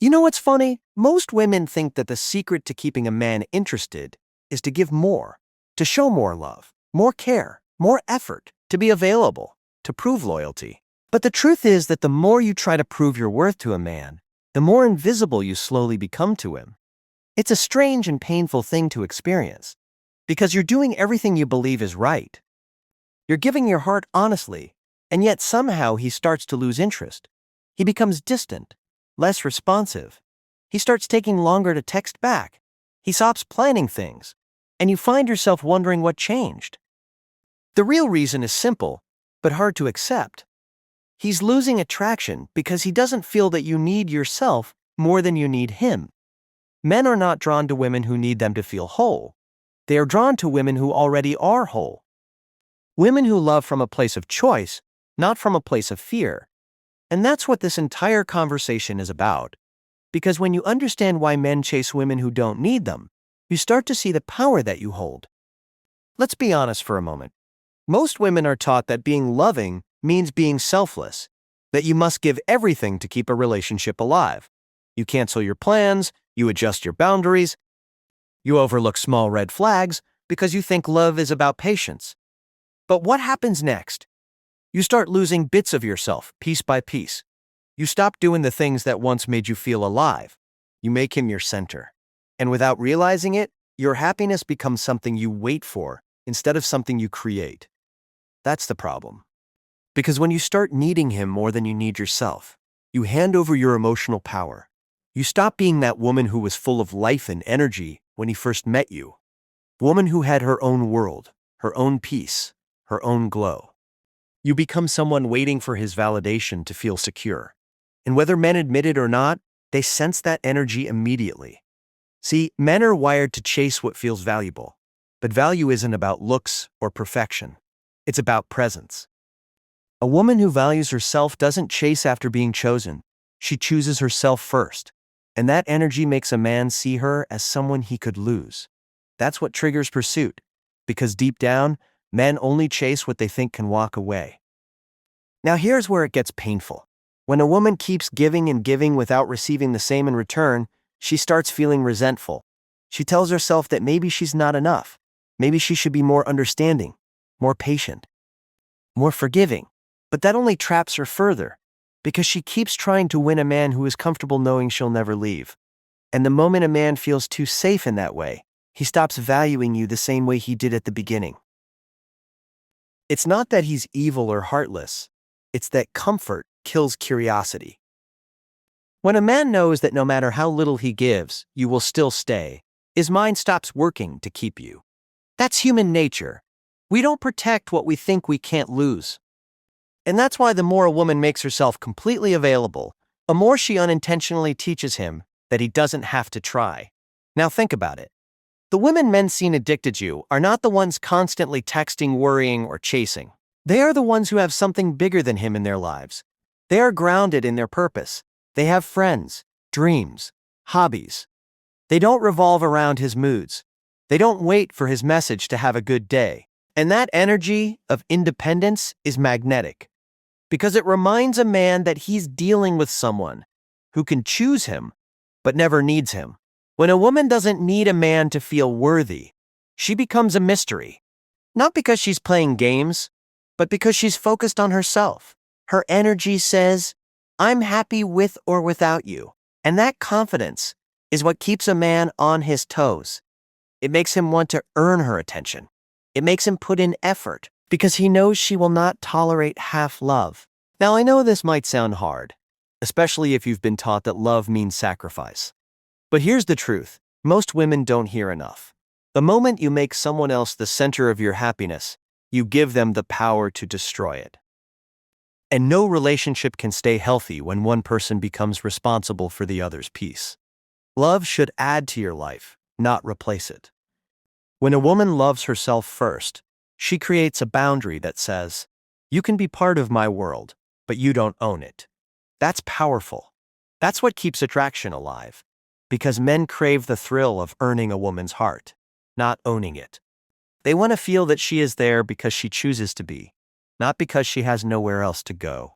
You know what's funny? Most women think that the secret to keeping a man interested is to give more, to show more love, more care, more effort, to be available, to prove loyalty. But the truth is that the more you try to prove your worth to a man, the more invisible you slowly become to him. It's a strange and painful thing to experience, because you're doing everything you believe is right. You're giving your heart honestly, and yet somehow he starts to lose interest. He becomes distant, less responsive. He starts taking longer to text back. He stops planning things, and you find yourself wondering what changed. The real reason is simple, but hard to accept. He's losing attraction because he doesn't feel that you need yourself more than you need him. Men are not drawn to women who need them to feel whole. They are drawn to women who already are whole. Women who love from a place of choice, not from a place of fear. And that's what this entire conversation is about. Because when you understand why men chase women who don't need them, you start to see the power that you hold. Let's be honest for a moment. Most women are taught that being loving means being selfless, that you must give everything to keep a relationship alive. You cancel your plans, you adjust your boundaries, you overlook small red flags because you think love is about patience. But what happens next? You start losing bits of yourself, piece by piece. You stop doing the things that once made you feel alive. You make him your center. And without realizing it, your happiness becomes something you wait for instead of something you create. That's the problem. Because when you start needing him more than you need yourself, you hand over your emotional power. You stop being that woman who was full of life and energy when he first met you. Woman who had her own world, her own peace, her own glow. You become someone waiting for his validation to feel secure. And whether men admit it or not, they sense that energy immediately. See, men are wired to chase what feels valuable. But value isn't about looks or perfection. It's about presence. A woman who values herself doesn't chase after being chosen. She chooses herself first. And that energy makes a man see her as someone he could lose. That's what triggers pursuit. Because deep down, men only chase what they think can walk away. Now here's where it gets painful. When a woman keeps giving and giving without receiving the same in return, she starts feeling resentful. She tells herself that maybe she's not enough. Maybe she should be more understanding, more patient, more forgiving. But that only traps her further, because she keeps trying to win a man who is comfortable knowing she'll never leave. And the moment a man feels too safe in that way, he stops valuing you the same way he did at the beginning. It's not that he's evil or heartless. It's that comfort kills curiosity. When a man knows that no matter how little he gives, you will still stay, his mind stops working to keep you. That's human nature. We don't protect what we think we can't lose. And that's why the more a woman makes herself completely available, the more she unintentionally teaches him that he doesn't have to try. Now think about it. The women men seen addicted you are not the ones constantly texting, worrying, or chasing. They are the ones who have something bigger than him in their lives. They are grounded in their purpose. They have friends, dreams, hobbies. They don't revolve around his moods. They don't wait for his message to have a good day. And that energy of independence is magnetic, because it reminds a man that he's dealing with someone who can choose him, but never needs him. When a woman doesn't need a man to feel worthy, she becomes a mystery. Not because she's playing games, but because she's focused on herself. Her energy says, I'm happy with or without you. And that confidence is what keeps a man on his toes. It makes him want to earn her attention. It makes him put in effort, because he knows she will not tolerate half love. Now I know this might sound hard, especially if you've been taught that love means sacrifice. But here's the truth. Most women don't hear enough. The moment you make someone else the center of your happiness, you give them the power to destroy it. And no relationship can stay healthy when one person becomes responsible for the other's peace. Love should add to your life, not replace it. When a woman loves herself first, she creates a boundary that says, you can be part of my world, but you don't own it. That's powerful. That's what keeps attraction alive. Because men crave the thrill of earning a woman's heart, not owning it. They want to feel that she is there because she chooses to be, not because she has nowhere else to go.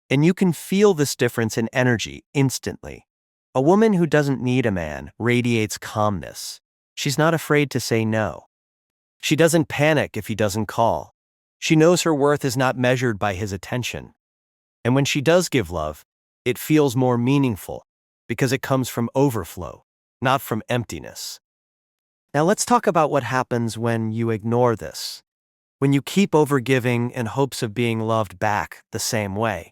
And you can feel this difference in energy instantly. A woman who doesn't need a man radiates calmness. She's not afraid to say no. She doesn't panic if he doesn't call. She knows her worth is not measured by his attention. And when she does give love, it feels more meaningful because it comes from overflow, not from emptiness. Now let's talk about what happens when you ignore this. When you keep overgiving in hopes of being loved back the same way.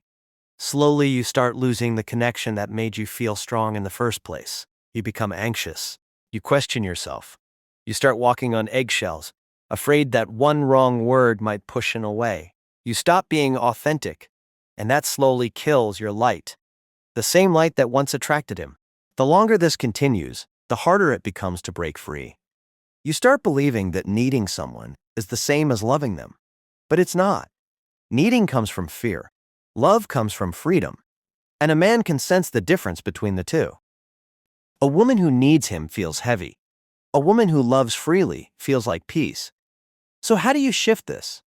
Slowly you start losing the connection that made you feel strong in the first place. You become anxious. You question yourself. You start walking on eggshells, afraid that one wrong word might push him away. You stop being authentic, and that slowly kills your light. The same light that once attracted him. The longer this continues, the harder it becomes to break free. You start believing that needing someone is the same as loving them. But it's not. Needing comes from fear. Love comes from freedom. And a man can sense the difference between the two. A woman who needs him feels heavy. A woman who loves freely feels like peace. So how do you shift this?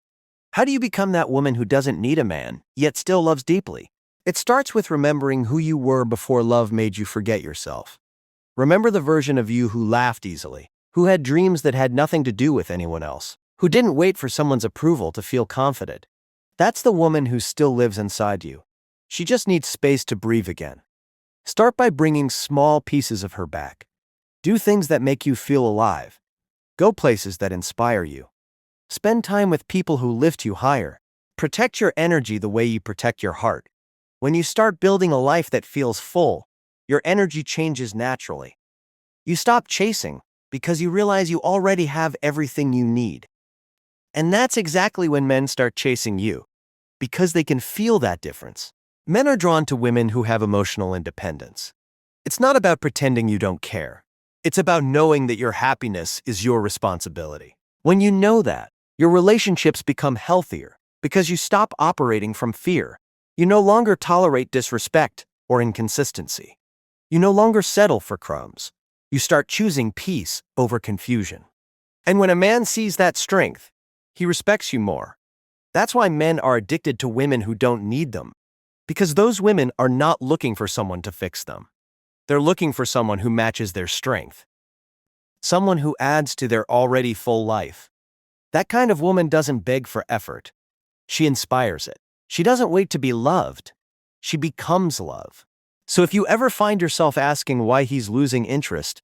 How do you become that woman who doesn't need a man, yet still loves deeply? It starts with remembering who you were before love made you forget yourself. Remember the version of you who laughed easily, who had dreams that had nothing to do with anyone else, who didn't wait for someone's approval to feel confident. That's the woman who still lives inside you. She just needs space to breathe again. Start by bringing small pieces of her back. Do things that make you feel alive. Go places that inspire you. Spend time with people who lift you higher. Protect your energy the way you protect your heart. When you start building a life that feels full, your energy changes naturally. You stop chasing because you realize you already have everything you need. And that's exactly when men start chasing you, because they can feel that difference. Men are drawn to women who have emotional independence. It's not about pretending you don't care. It's about knowing that your happiness is your responsibility. When you know that, your relationships become healthier because you stop operating from fear. You no longer tolerate disrespect or inconsistency. You no longer settle for crumbs. You start choosing peace over confusion. And when a man sees that strength, he respects you more. That's why men are addicted to women who don't need them. Because those women are not looking for someone to fix them. They're looking for someone who matches their strength. Someone who adds to their already full life. That kind of woman doesn't beg for effort. She inspires it. She doesn't wait to be loved. She becomes love. So if you ever find yourself asking why he's losing interest,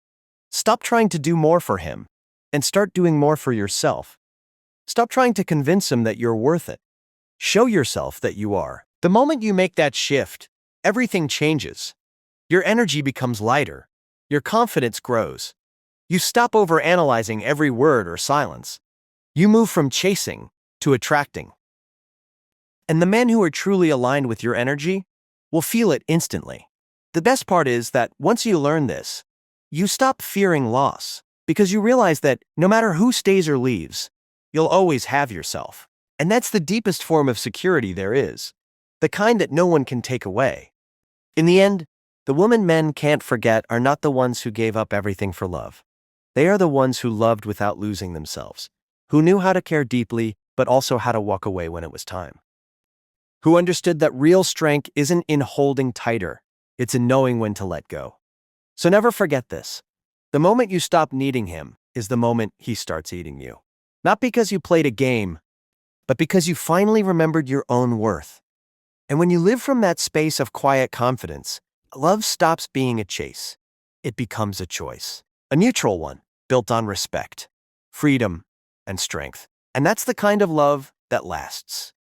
stop trying to do more for him and start doing more for yourself. Stop trying to convince him that you're worth it. Show yourself that you are. The moment you make that shift, everything changes. Your energy becomes lighter. Your confidence grows. You stop overanalyzing every word or silence. You move from chasing to attracting. And the men who are truly aligned with your energy will feel it instantly. The best part is that once you learn this, you stop fearing loss because you realize that no matter who stays or leaves, you'll always have yourself. And that's the deepest form of security there is, the kind that no one can take away. In the end, the women men can't forget are not the ones who gave up everything for love. They are the ones who loved without losing themselves, who knew how to care deeply but also how to walk away when it was time. Who understood that real strength isn't in holding tighter, it's in knowing when to let go. So never forget this. The moment you stop needing him is the moment he starts eating you. Not because you played a game, but because you finally remembered your own worth. And when you live from that space of quiet confidence, love stops being a chase. It becomes a choice. A neutral one, built on respect, freedom, and strength. And that's the kind of love that lasts.